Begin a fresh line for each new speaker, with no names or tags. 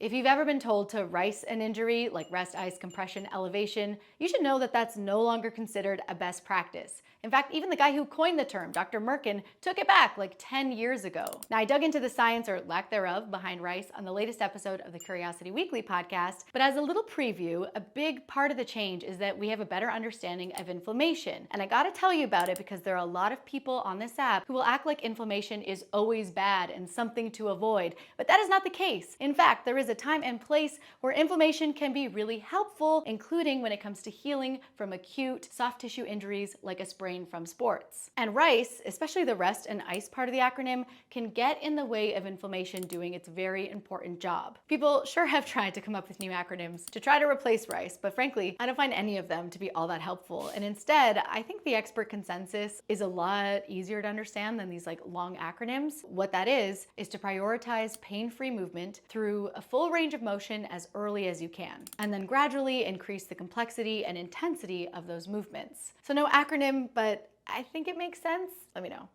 If you've ever been told to RICE an injury, like rest, ice, compression, elevation, you should know that that's no longer considered a best practice. In fact, even the guy who coined the term, Dr. Merkin, took it back like 10 years ago. Now, I dug into the science or lack thereof behind RICE on the latest episode of the Curiosity Weekly podcast, but as a little preview, a big part of the change is that we have a better understanding of inflammation. And I gotta tell you about it because there are a lot of people on this app who will act like inflammation is always bad and something to avoid, but that is not the case. In fact, there is a time and place where inflammation can be really helpful, including when it comes to healing from acute soft tissue injuries like a sprain from sports. And RICE, especially the rest and ice part of the acronym, can get in the way of inflammation doing its very important job. People sure have tried to come up with new acronyms to try to replace RICE, but frankly, I don't find any of them to be all that helpful. And instead, I think the expert consensus is a lot easier to understand than these like long acronyms. What that is to prioritize pain-free movement through a full range of motion as early as you can, and then gradually increase the complexity and intensity of those movements. So no acronym, but I think it makes sense. Let me know.